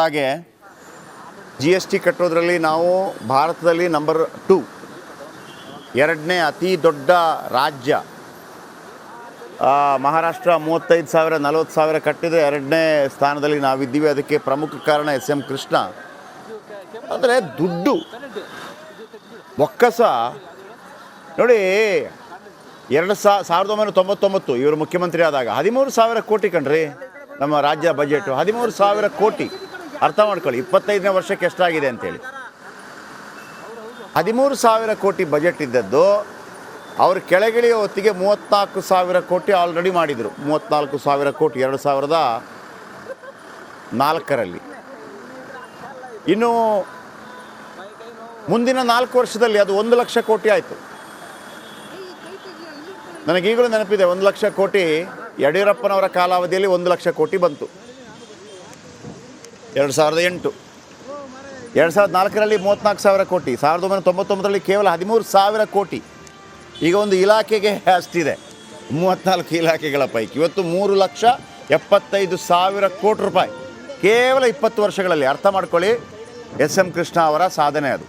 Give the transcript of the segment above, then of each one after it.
ಹಾಗೆ GST ಕಟ್ಟೋದ್ರಲ್ಲಿ ನಾವು ಭಾರತದಲ್ಲಿ ನಂಬರ್ 2, ಎರಡನೇ ಅತಿ ದೊಡ್ಡ ರಾಜ್ಯ. ಮಹಾರಾಷ್ಟ್ರ 35,000 40,000 ಕಟ್ಟಿದರೆ ಎರಡನೇ ಸ್ಥಾನದಲ್ಲಿ ನಾವಿದ್ದೀವಿ. ಅದಕ್ಕೆ ಪ್ರಮುಖ ಕಾರಣ SM ಕೃಷ್ಣ. ಅಂದರೆ ದುಡ್ಡು ಒಕ್ಕಸ ನೋಡಿ. 1999 ಇವರು ಮುಖ್ಯಮಂತ್ರಿ ಆದಾಗ 13,000 ಕೋಟಿ ಕಣ್ರಿ ನಮ್ಮ ರಾಜ್ಯ ಬಜೆಟು. 13,000 ಕೋಟಿ. ಅರ್ಥ ಮಾಡ್ಕೊಳ್ಳಿ 25ನೇ ವರ್ಷಕ್ಕೆ ಎಷ್ಟಾಗಿದೆ ಅಂತೇಳಿ. 13,000 ಕೋಟಿ ಬಜೆಟ್ ಇದ್ದದ್ದು ಅವರು ಕೆಳಗಿಳಿಯೋ ಹೊತ್ತಿಗೆ 34,000 ಕೋಟಿ ಆಲ್ರೆಡಿ ಮಾಡಿದರು. 34,000 ಕೋಟಿ 2004ರಲ್ಲಿ. ಇನ್ನು ಮುಂದಿನ 4 ವರ್ಷದಲ್ಲಿ ಅದು 1 ಲಕ್ಷ ಕೋಟಿ ಆಯಿತು. ನನಗೀಗಲೂ ನೆನಪಿದೆ, 1 ಲಕ್ಷ ಕೋಟಿ ಯಡಿಯೂರಪ್ಪನವರ ಕಾಲಾವಧಿಯಲ್ಲಿ 1 ಲಕ್ಷ ಕೋಟಿ ಬಂತು 2008. 2004ರಲ್ಲಿ 34,000 ಕೋಟಿ. 1999ರಲ್ಲಿ ಕೇವಲ 13,000 ಕೋಟಿ. ಈಗ ಒಂದು ಇಲಾಖೆಗೆ ಅಷ್ಟಿದೆ, 34 ಇಲಾಖೆಗಳ ಪೈಕಿ. ಇವತ್ತು 3,75,000 ಕೋಟಿ ರೂಪಾಯಿ ಕೇವಲ 20 ವರ್ಷಗಳಲ್ಲಿ. ಅರ್ಥ ಮಾಡ್ಕೊಳ್ಳಿ SM ಕೃಷ್ಣ ಅವರ ಸಾಧನೆ ಅದು.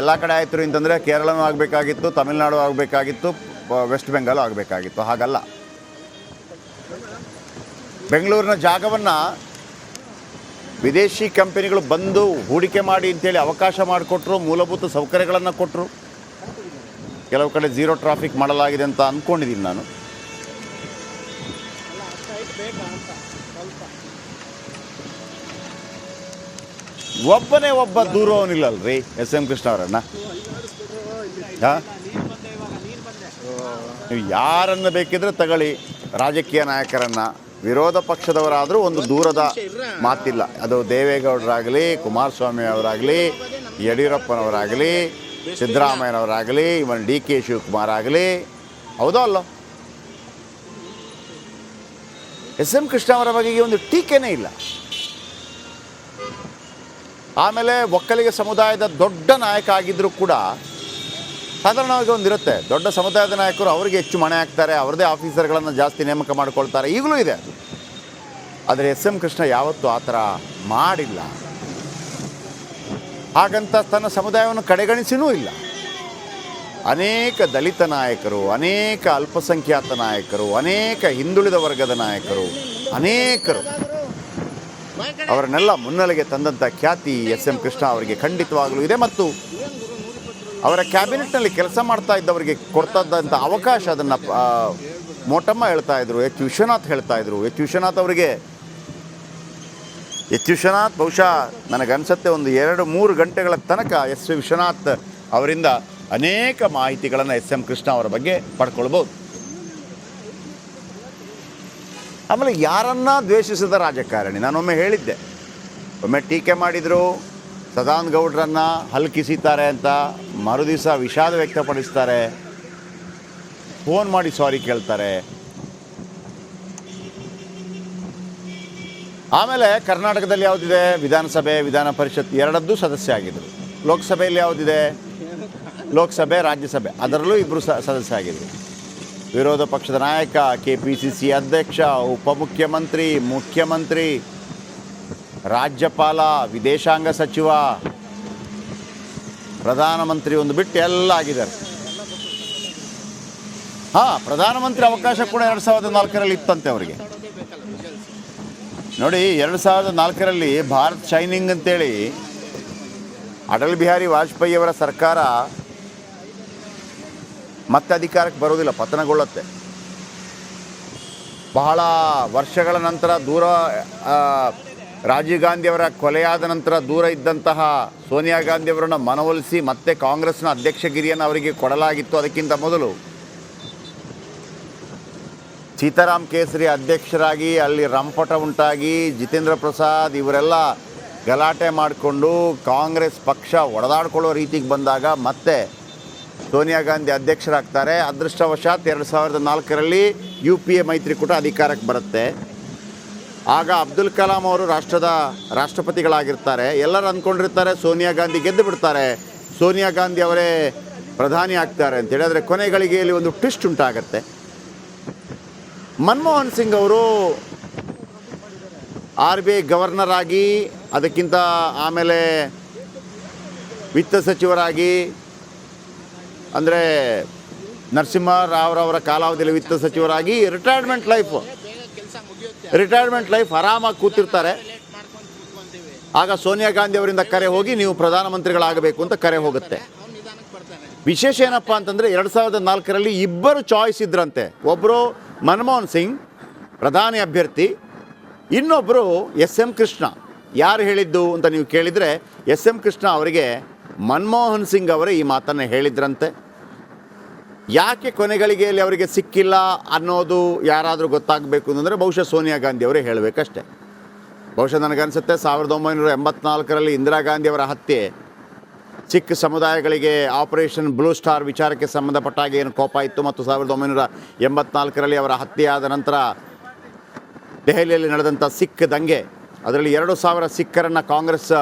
ಎಲ್ಲ ಕಡೆ ಆಯಿತು ಅಂತಂದರೆ ಕೇರಳನೂ ಆಗಬೇಕಾಗಿತ್ತು, ತಮಿಳುನಾಡು ಆಗಬೇಕಾಗಿತ್ತು, ವೆಸ್ಟ್ ಬೆಂಗಾಲು ಆಗಬೇಕಾಗಿತ್ತು. ಹಾಗಲ್ಲ. ಬೆಂಗಳೂರಿನ ಜಾಗವನ್ನು ವಿದೇಶಿ ಕಂಪನಿಗಳು ಬಂದು ಹೂಡಿಕೆ ಮಾಡಿ ಅಂತೇಳಿ ಅವಕಾಶ ಮಾಡಿಕೊಟ್ರು, ಮೂಲಭೂತ ಸೌಕರ್ಯಗಳನ್ನು ಕೊಟ್ಟರು. ಕೆಲವು ಕಡೆ ಝೀರೋ ಟ್ರಾಫಿಕ್ ಮಾಡಲಾಗಿದೆ ಅಂತ ಅಂದ್ಕೊಂಡಿದ್ದೀನಿ ನಾನು. ಒಬ್ಬನೇ ಒಬ್ಬ ದೂರವನಿಲ್ಲಲ್ರಿ SM ಕೃಷ್ಣ ಅವರನ್ನು. ನೀವು ಯಾರನ್ನು ಬೇಕಿದ್ರೆ ತಗೊಳ್ಳಿ, ರಾಜಕೀಯ ನಾಯಕರನ್ನು, ವಿರೋಧ ಪಕ್ಷದವರಾದರೂ ಒಂದು ದೂರದ ಮಾತಿಲ್ಲ. ಅದು ದೇವೇಗೌಡರಾಗಲಿ, ಕುಮಾರಸ್ವಾಮಿ ಅವರಾಗಲಿ, ಯಡಿಯೂರಪ್ಪನವರಾಗಲಿ, ಸಿದ್ದರಾಮಯ್ಯನವರಾಗಲಿ, ಇವನ್ DK ಶಿವಕುಮಾರ್ ಆಗಲಿ. ಹೌದೋ ಅಲ್ಲೋ? SM ಕೃಷ್ಣ ಅವರ ಬಗೆಗೆ ಒಂದು ಟೀಕೆನೇ ಇಲ್ಲ. ಆಮೇಲೆ ಒಕ್ಕಲಿಗ ಸಮುದಾಯದ ದೊಡ್ಡ ನಾಯಕ ಆಗಿದ್ದರೂ ಕೂಡ ಸಾಧಾರಣವಾಗಿ ಒಂದಿರುತ್ತೆ, ದೊಡ್ಡ ಸಮುದಾಯದ ನಾಯಕರು ಅವರಿಗೆ ಹೆಚ್ಚು ಮಣೆ ಹಾಕ್ತಾರೆ, ಅವ್ರದ್ದೇ ಆಫೀಸರ್ಗಳನ್ನು ಜಾಸ್ತಿ ನೇಮಕ ಮಾಡ್ಕೊಳ್ತಾರೆ. ಈಗಲೂ ಇದೆ ಅದು. ಆದರೆ SM ಕೃಷ್ಣ ಯಾವತ್ತೂ ಆ ಥರ ಮಾಡಿಲ್ಲ. ಹಾಗಂತ ತನ್ನ ಸಮುದಾಯವನ್ನು ಕಡೆಗಣಿಸಿನೂ ಇಲ್ಲ. ಅನೇಕ ದಲಿತ ನಾಯಕರು, ಅನೇಕ ಅಲ್ಪಸಂಖ್ಯಾತ ನಾಯಕರು, ಅನೇಕ ಹಿಂದುಳಿದ ವರ್ಗದ ನಾಯಕರು, ಅನೇಕರು ಅವರನ್ನೆಲ್ಲ ಮುನ್ನೆಲೆಗೆ ತಂದಂಥ ಖ್ಯಾತಿ SM ಕೃಷ್ಣ ಅವರಿಗೆ ಖಂಡಿತವಾಗಲೂ ಇದೆ. ಮತ್ತು ಅವರ ಕ್ಯಾಬಿನೆಟ್ನಲ್ಲಿ ಕೆಲಸ ಮಾಡ್ತಾ ಇದ್ದವರಿಗೆ ಕೊಡ್ತದ್ದಂಥ ಅವಕಾಶ, ಅದನ್ನು ಮೋಟಮ್ಮ ಹೇಳ್ತಾ ಇದ್ರು, H. ವಿಶ್ವನಾಥ್ ಹೇಳ್ತಾ ಇದ್ರು. H. ವಿಶ್ವನಾಥ್ ಅವರಿಗೆ ಬಹುಶಃ ನನಗನ್ಸುತ್ತೆ ಒಂದು 2-3 ಗಂಟೆಗಳ ತನಕ S. ವಿಶ್ವನಾಥ್ ಅವರಿಂದ ಅನೇಕ ಮಾಹಿತಿಗಳನ್ನು SM ಕೃಷ್ಣ ಅವರ ಬಗ್ಗೆ ಪಡ್ಕೊಳ್ಬೋದು. ಆಮೇಲೆ ಯಾರನ್ನ ದ್ವೇಷಿಸಿದ ರಾಜಕಾರಣಿ, ನಾನೊಮ್ಮೆ ಹೇಳಿದ್ದೆ, ಒಮ್ಮೆ ಟೀಕೆ ಮಾಡಿದರು ಸದಾನಂದ ಗೌಡ್ರನ್ನು ಹಲ್ಕಿಸಿದ್ದಾರೆ ಅಂತ, ಮರುದಿವಸ ವಿಷಾದ ವ್ಯಕ್ತಪಡಿಸ್ತಾರೆ, ಫೋನ್ ಮಾಡಿ ಸಾರಿ ಕೇಳ್ತಾರೆ. ಆಮೇಲೆ ಕರ್ನಾಟಕದಲ್ಲಿ ಯಾವುದಿದೆ, ವಿಧಾನಸಭೆ, ವಿಧಾನ ಪರಿಷತ್ ಎರಡದ್ದು ಸದಸ್ಯ ಆಗಿದ್ದರು. ಲೋಕಸಭೆಯಲ್ಲಿ ಯಾವುದಿದೆ, ಲೋಕಸಭೆ, ರಾಜ್ಯಸಭೆ, ಅದರಲ್ಲೂ ಇಬ್ಬರು ಸದಸ್ಯ ಆಗಿದ್ದರು. ವಿರೋಧ ಪಕ್ಷದ ನಾಯಕ, KPCC ಅಧ್ಯಕ್ಷ, ಉಪಮುಖ್ಯಮಂತ್ರಿ, ಮುಖ್ಯಮಂತ್ರಿ, ರಾಜ್ಯಪಾಲ, ವಿದೇಶಾಂಗ ಸಚಿವ, ಪ್ರಧಾನಮಂತ್ರಿ ಒಂದು ಬಿಟ್ಟು ಎಲ್ಲ ಆಗಿದ್ದಾರೆ. ಪ್ರಧಾನಮಂತ್ರಿ ಅವಕಾಶ ಕೂಡ 2004ರಲ್ಲಿ ಇತ್ತಂತೆ ಅವರಿಗೆ. ನೋಡಿ, 2004ರಲ್ಲಿ ಭಾರತ್ ಶೈನಿಂಗ್ ಅಂತೇಳಿ ಅಟಲ್ ಬಿಹಾರಿ ವಾಜಪೇಯಿ ಅವರ ಸರ್ಕಾರ ಮತ್ತೆ ಅಧಿಕಾರಕ್ಕೆ ಬರೋದಿಲ್ಲ, ಪತನಗೊಳ್ಳುತ್ತೆ. ಬಹಳ ವರ್ಷಗಳ ನಂತರ ರಾಜೀವ್ ಗಾಂಧಿಯವರ ಕೊಲೆಯಾದ ನಂತರ ದೂರ ಇದ್ದಂತಹ ಸೋನಿಯಾ ಗಾಂಧಿಯವರನ್ನು ಮನವೊಲಿಸಿ ಮತ್ತೆ ಕಾಂಗ್ರೆಸ್ನ ಅಧ್ಯಕ್ಷಗಿರಿಯನ್ನು ಅವರಿಗೆ ಕೊಡಲಾಗಿತ್ತು. ಅದಕ್ಕಿಂತ ಮೊದಲು ಸೀತಾರಾಮ್ ಕೇಸರಿ ಅಧ್ಯಕ್ಷರಾಗಿ ಅಲ್ಲಿ ರಂಪಟ ಉಂಟಾಗಿ ಜಿತೇಂದ್ರ ಪ್ರಸಾದ್ ಇವರೆಲ್ಲ ಗಲಾಟೆ ಮಾಡಿಕೊಂಡು ಕಾಂಗ್ರೆಸ್ ಪಕ್ಷ ಒಡೆದಾಡ್ಕೊಳ್ಳೋ ರೀತಿಗೆ ಬಂದಾಗ ಮತ್ತೆ ಸೋನಿಯಾ ಗಾಂಧಿ ಅಧ್ಯಕ್ಷರಾಗ್ತಾರೆ. ಅದೃಷ್ಟವಶಾತ್ 2004ರಲ್ಲಿ UPA ಮೈತ್ರಿಕೂಟ ಅಧಿಕಾರಕ್ಕೆ ಬರುತ್ತೆ. ಆಗ ಅಬ್ದುಲ್ ಕಲಾಂ ಅವರು ರಾಷ್ಟ್ರಪತಿಗಳಾಗಿರ್ತಾರೆ. ಎಲ್ಲರೂ ಅಂದ್ಕೊಂಡಿರ್ತಾರೆ ಸೋನಿಯಾ ಗಾಂಧಿ ಗೆದ್ದು ಬಿಡ್ತಾರೆ, ಸೋನಿಯಾ ಗಾಂಧಿ ಅವರೇ ಪ್ರಧಾನಿ ಆಗ್ತಾರೆ ಅಂತೇಳಿ. ಆದರೆ ಕೊನೆ ಗಳಿಗೆಯಲ್ಲಿ ಒಂದು ಟ್ವಿಸ್ಟ್ ಉಂಟಾಗತ್ತೆ. ಮನಮೋಹನ್ ಸಿಂಗ್ ಅವರು RBI ಗವರ್ನರ್ ಆಗಿ, ಅದಕ್ಕಿಂತ ಆಮೇಲೆ ವಿತ್ತ ಸಚಿವರಾಗಿ, ಅಂದರೆ ನರಸಿಂಹರಾವ್ರವರ ಕಾಲಾವಧಿಯಲ್ಲಿ ವಿತ್ತ ಸಚಿವರಾಗಿ ರಿಟೈರ್ಮೆಂಟ್ ಲೈಫ್ ಆರಾಮಾಗಿ ಕೂತಿರ್ತಾರೆ. ಆಗ ಸೋನಿಯಾ ಗಾಂಧಿ ಅವರಿಂದ ಕರೆ ಹೋಗಿ ನೀವು ಪ್ರಧಾನಮಂತ್ರಿಗಳಾಗಬೇಕು ಅಂತ ಕರೆ ಹೋಗುತ್ತೆ. ವಿಶೇಷ ಏನಪ್ಪ ಅಂತಂದರೆ 2004ರಲ್ಲಿ ಇಬ್ಬರು ಚಾಯ್ಸ್ ಇದ್ರಂತೆ. ಒಬ್ಬರು ಮನಮೋಹನ್ ಸಿಂಗ್ ಪ್ರಧಾನಿ ಅಭ್ಯರ್ಥಿ, ಇನ್ನೊಬ್ಬರು SM ಕೃಷ್ಣ. ಯಾರು ಹೇಳಿದ್ದು ಅಂತ ನೀವು ಕೇಳಿದರೆ SM ಕೃಷ್ಣ ಅವರಿಗೆ ಮನಮೋಹನ್ ಸಿಂಗ್ ಅವರೇ ಈ ಮಾತನ್ನು ಹೇಳಿದ್ರಂತೆ. ಯಾಕೆ ಕೊನೆಗಳಿಗೆಯಲ್ಲಿ ಅವರಿಗೆ ಸಿಕ್ಕಿಲ್ಲ ಅನ್ನೋದು ಯಾರಾದರೂ ಗೊತ್ತಾಗಬೇಕು ಅಂತಂದರೆ ಬಹುಶಃ ಸೋನಿಯಾ ಗಾಂಧಿ ಅವರೇ ಹೇಳಬೇಕಷ್ಟೆ. ಬಹುಶಃ ನನಗನ್ಸುತ್ತೆ 1984ರಲ್ಲಿ ಇಂದಿರಾ ಗಾಂಧಿ ಅವರ ಹತ್ಯೆ, ಸಿಖ್ ಸಮುದಾಯಗಳಿಗೆ ಆಪರೇಷನ್ ಬ್ಲೂ ಸ್ಟಾರ್ ವಿಚಾರಕ್ಕೆ ಸಂಬಂಧಪಟ್ಟಾಗ ಏನು ಕೋಪ ಇತ್ತು, ಮತ್ತು 1984ರಲ್ಲಿ ಅವರ ಹತ್ಯೆಯಾದ ನಂತರ ದೆಹಲಿಯಲ್ಲಿ ನಡೆದಂಥ ಸಿಖ್ ದಂಗೆ, ಅದರಲ್ಲಿ 2000 ಸಿಖ್ಖರನ್ನು ಕಾಂಗ್ರೆಸ್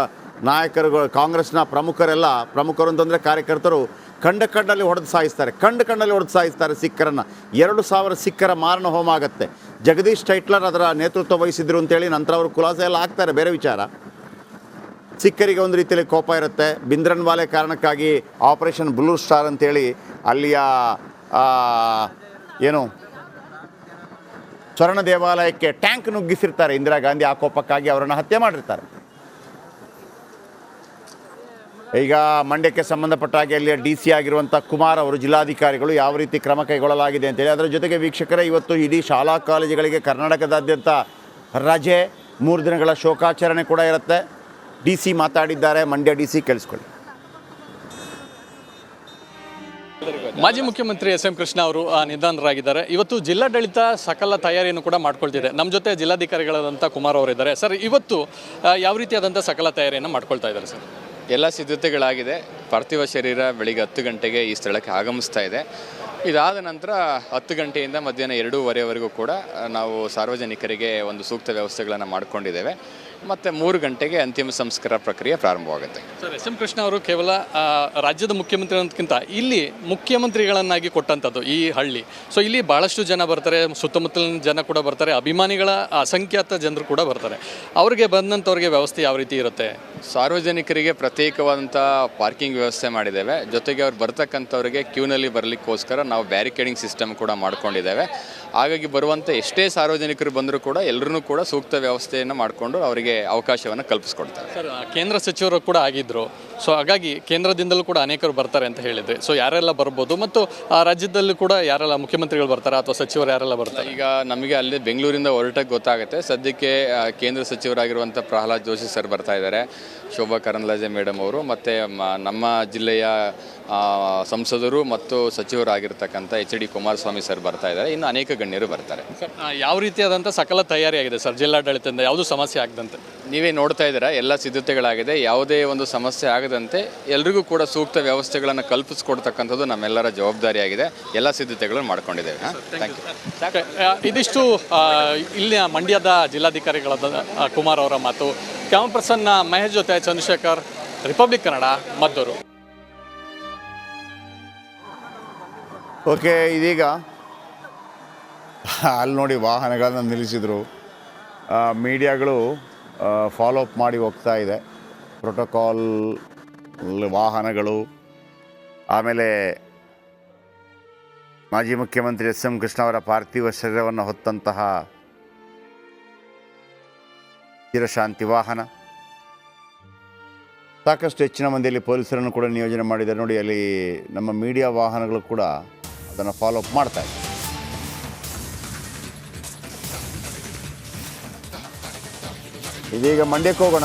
ನಾಯಕರುಗಳು, ಕಾಂಗ್ರೆಸ್ನ ಪ್ರಮುಖರು ಅಂತಂದರೆ ಕಾರ್ಯಕರ್ತರು ಕಂಡಲ್ಲಿ ಹೊಡೆದು ಸಾಯಿಸ್ತಾರೆ ಸಿಖ್ಖರನ್ನು. 2000 ಸಿಖ್ಖರ ಮಾರಣ ಹೋಮ ಆಗುತ್ತೆ. ಜಗದೀಶ್ ಟೈಟ್ಲರ್ ಅದರ ನೇತೃತ್ವ ವಹಿಸಿದ್ರು ಅಂತೇಳಿ ನಂತರ ಅವರು ಖುಲಾಸೆ ಎಲ್ಲ ಆಗ್ತಾರೆ, ಬೇರೆ ವಿಚಾರ. ಸಿಖ್ಖರಿಗೆ ಒಂದು ರೀತಿಯಲ್ಲಿ ಕೋಪ ಇರುತ್ತೆ. ಭಿಂದ್ರನ್ವಾಲೆ ಕಾರಣಕ್ಕಾಗಿ ಆಪರೇಷನ್ ಬ್ಲೂ ಸ್ಟಾರ್ ಅಂತೇಳಿ ಅಲ್ಲಿಯ ಸ್ವರ್ಣ ದೇವಾಲಯಕ್ಕೆ ಟ್ಯಾಂಕ್ ನುಗ್ಗಿಸಿರ್ತಾರೆ ಇಂದಿರಾ ಗಾಂಧಿ. ಆ ಕೋಪಕ್ಕಾಗಿ ಅವರನ್ನು ಹತ್ಯೆ ಮಾಡಿರ್ತಾರೆ. ಈಗ ಮಂಡ್ಯಕ್ಕೆ ಸಂಬಂಧಪಟ್ಟ ಹಾಗೆ ಅಲ್ಲಿಯ DC ಆಗಿರುವಂಥ ಕುಮಾರ್ ಅವರು, ಜಿಲ್ಲಾಧಿಕಾರಿಗಳು ಯಾವ ರೀತಿ ಕ್ರಮ ಕೈಗೊಳ್ಳಲಾಗಿದೆ ಅಂತೇಳಿ. ಅದರ ಜೊತೆಗೆ ವೀಕ್ಷಕರೇ, ಇವತ್ತು ಇಡೀ ಶಾಲಾ ಕಾಲೇಜುಗಳಿಗೆ ಕರ್ನಾಟಕದಾದ್ಯಂತ ರಜೆ, 3 ದಿನಗಳ ಶೋಕಾಚರಣೆ ಕೂಡ ಇರುತ್ತೆ. DC ಮಾತಾಡಿದ್ದಾರೆ, ಮಂಡ್ಯ DC ಕೇಳಿಸ್ಕೊಳ್ಳಿ. ಮಾಜಿ ಮುಖ್ಯಮಂತ್ರಿ SM ಕೃಷ್ಣ ಅವರು ನಿಧನರಾಗಿದ್ದಾರೆ. ಇವತ್ತು ಜಿಲ್ಲಾಡಳಿತ ಸಕಲ ತಯಾರಿಯನ್ನು ಕೂಡ ಮಾಡ್ಕೊಳ್ತಿದೆ. ನಮ್ಮ ಜೊತೆ ಜಿಲ್ಲಾಧಿಕಾರಿಗಳಾದಂಥ ಕುಮಾರ್ ಅವರಿದ್ದಾರೆ. ಸರ್, ಇವತ್ತು ಯಾವ ರೀತಿಯಾದಂಥ ಸಕಲ ತಯಾರಿಯನ್ನು ಮಾಡ್ಕೊಳ್ತಾ ಇದ್ದಾರೆ ಸರ್? ಎಲ್ಲ ಸಿದ್ಧತೆಗಳಾಗಿದೆ. ಪಾರ್ಥಿವ ಶರೀರ ಬೆಳಿಗ್ಗೆ 10 ಗಂಟೆಗೆ ಈ ಸ್ಥಳಕ್ಕೆ ಆಗಮಿಸ್ತಾ ಇದೆ. ಇದಾದ ನಂತರ 10 ಗಂಟೆಯಿಂದ ಮಧ್ಯಾಹ್ನ 2:30ವರೆಗೂ ಕೂಡ ನಾವು ಸಾರ್ವಜನಿಕರಿಗೆ ಒಂದು ಸೂಕ್ತ ವ್ಯವಸ್ಥೆಗಳನ್ನು ಮಾಡಿಕೊಂಡಿದ್ದೇವೆ. ಮತ್ತು 3 ಗಂಟೆಗೆ ಅಂತಿಮ ಸಂಸ್ಕಾರ ಪ್ರಕ್ರಿಯೆ ಪ್ರಾರಂಭವಾಗುತ್ತೆ. ಸರ್, SM ಕೃಷ್ಣ ಅವರು ಕೇವಲ ರಾಜ್ಯದ ಮುಖ್ಯಮಂತ್ರಿ ಅನ್ನೋದಕ್ಕಿಂತ ಇಲ್ಲಿ ಮುಖ್ಯಮಂತ್ರಿಗಳನ್ನಾಗಿ ಕೊಟ್ಟಂಥದ್ದು ಈ ಹಳ್ಳಿ. ಸೊ ಇಲ್ಲಿ ಭಾಳಷ್ಟು ಜನ ಬರ್ತಾರೆ, ಸುತ್ತಮುತ್ತಲಿನ ಜನ ಕೂಡ ಬರ್ತಾರೆ, ಅಭಿಮಾನಿಗಳ ಅಸಂಖ್ಯಾತ ಜನರು ಕೂಡ ಬರ್ತಾರೆ. ಅವ್ರಿಗೆ ಬಂದಂಥವ್ರಿಗೆ ವ್ಯವಸ್ಥೆ ಯಾವ ರೀತಿ ಇರುತ್ತೆ? ಸಾರ್ವಜನಿಕರಿಗೆ ಪ್ರತ್ಯೇಕವಾದಂಥ ಪಾರ್ಕಿಂಗ್ ವ್ಯವಸ್ಥೆ ಮಾಡಿದ್ದೇವೆ. ಜೊತೆಗೆ ಅವ್ರು ಬರ್ತಕ್ಕಂಥವ್ರಿಗೆ ಕ್ಯೂನಲ್ಲಿ ಬರಲಿಕ್ಕೋಸ್ಕರ ನಾವು ಬ್ಯಾರಿಕೇಡಿಂಗ್ ಸಿಸ್ಟಮ್ ಕೂಡ ಮಾಡ್ಕೊಂಡಿದ್ದೇವೆ. ಹಾಗಾಗಿ ಬರುವಂಥ ಎಷ್ಟೇ ಸಾರ್ವಜನಿಕರು ಬಂದರೂ ಕೂಡ ಎಲ್ಲರೂ ಕೂಡ ಸೂಕ್ತ ವ್ಯವಸ್ಥೆಯನ್ನು ಮಾಡಿಕೊಂಡು ಅವರಿಗೆ ಅವಕಾಶವನ್ನು ಕಲ್ಪಿಸ್ಕೊಡ್ತಾರೆ. ಸರ್, ಕೇಂದ್ರ ಸಚಿವರು ಕೂಡ ಆಗಿದ್ದರು. ಸೊ ಹಾಗಾಗಿ ಕೇಂದ್ರದಿಂದಲೂ ಕೂಡ ಅನೇಕರು ಬರ್ತಾರೆ ಅಂತ ಹೇಳಿದರೆ, ಸೊ ಯಾರೆಲ್ಲ ಬರ್ಬೋದು, ಮತ್ತು ರಾಜ್ಯದಲ್ಲೂ ಕೂಡ ಯಾರೆಲ್ಲ ಮುಖ್ಯಮಂತ್ರಿಗಳು ಬರ್ತಾರೆ ಅಥವಾ ಸಚಿವರು ಯಾರೆಲ್ಲ ಬರ್ತಾರೆ? ಈಗ ನಮಗೆ ಅಲ್ಲಿ ಬೆಂಗಳೂರಿಂದ ಹೊರಟಾಗ ಗೊತ್ತಾಗುತ್ತೆ. ಸದ್ಯಕ್ಕೆ ಕೇಂದ್ರ ಸಚಿವರಾಗಿರುವಂಥ ಪ್ರಹ್ಲಾದ್ ಜೋಶಿ ಸರ್ ಬರ್ತಾ ಇದ್ದಾರೆ, ಶೋಭಾ ಕರಂದ್ಲಾಜೆ ಮೇಡಮ್ ಅವರು, ಮತ್ತು ನಮ್ಮ ಜಿಲ್ಲೆಯ ಸಂಸದರು ಮತ್ತು ಸಚಿವರಾಗಿರ್ತಕ್ಕಂಥ HD ಕುಮಾರಸ್ವಾಮಿ ಸರ್ ಬರ್ತಾ ಇದ್ದಾರೆ. ಇನ್ನು ಅನೇಕ ಗಣ್ಯರು ಬರ್ತಾರೆ. ಯಾವ ರೀತಿಯಾದಂಥ ಸಕಲ ತಯಾರಿ ಆಗಿದೆ ಸರ್ ಜಿಲ್ಲಾಡಳಿತದಿಂದ? ಯಾವುದೂ ಸಮಸ್ಯೆ ಆಗದಂತೆ ನೀವೇ ನೋಡ್ತಾ ಇದ್ದೀರಾ, ಎಲ್ಲ ಸಿದ್ಧತೆಗಳಾಗಿದೆ. ಯಾವುದೇ ಒಂದು ಸಮಸ್ಯೆ ಆಗದಂತೆ ಎಲ್ರಿಗೂ ಕೂಡ ಸೂಕ್ತ ವ್ಯವಸ್ಥೆಗಳನ್ನು ಕಲ್ಪಿಸ್ಕೊಡ್ತಕ್ಕಂಥದ್ದು ನಮ್ಮೆಲ್ಲರ ಜವಾಬ್ದಾರಿಯಾಗಿದೆ. ಎಲ್ಲ ಸಿದ್ಧತೆಗಳನ್ನು ಮಾಡ್ಕೊಂಡಿದ್ದೇವೆ. Thank you. ಇದಿಷ್ಟು ಇಲ್ಲಿನ ಮಂಡ್ಯದ ಜಿಲ್ಲಾಧಿಕಾರಿಗಳಾದ ಕುಮಾರ್ ಅವರ ಮಾತು. ಕ್ಯಾಮರಾ ಪರ್ಸನ್ ಮಹೇಶ್ ಜೊತೆ ಚಂದ್ರಶೇಖರ್, ರಿಪಬ್ಲಿಕ್ ಕನ್ನಡ, ಮದ್ದೂರು. ಓಕೆ, ಇದೀಗ ಅಲ್ಲಿ ನೋಡಿ ವಾಹನಗಳನ್ನು ನಿಲ್ಲಿಸಿದರು. ಮೀಡಿಯಾಗಳು ಫಾಲೋ ಅಪ್ ಮಾಡಿ ಹೋಗ್ತಾ ಇದೆ. ಪ್ರೋಟೋಕಾಲ್ ವಾಹನಗಳು, ಆಮೇಲೆ ಮಾಜಿ ಮುಖ್ಯಮಂತ್ರಿ SM ಕೃಷ್ಣ ಅವರ ಪಾರ್ಥಿವ ಶರೀರವನ್ನು ಹೊತ್ತಂತಹ ಚಿರಶಾಂತಿ ವಾಹನ, ಸಾಕಷ್ಟು ಹೆಚ್ಚಿನ ಮಂದಿಯಲ್ಲಿ ಪೊಲೀಸರನ್ನು ಕೂಡ ನಿಯೋಜನೆ ಮಾಡಿದ್ದಾರೆ. ನೋಡಿ, ಅಲ್ಲಿ ನಮ್ಮ ಮೀಡಿಯಾ ವಾಹನಗಳು ಕೂಡ ಅದನ್ನು ಫಾಲೋ ಅಪ್ ಮಾಡ್ತಾ ಇದೆ. ಇದೀಗ ಮಂಡ್ಯಕ್ಕೆ ಹೋಗೋಣ.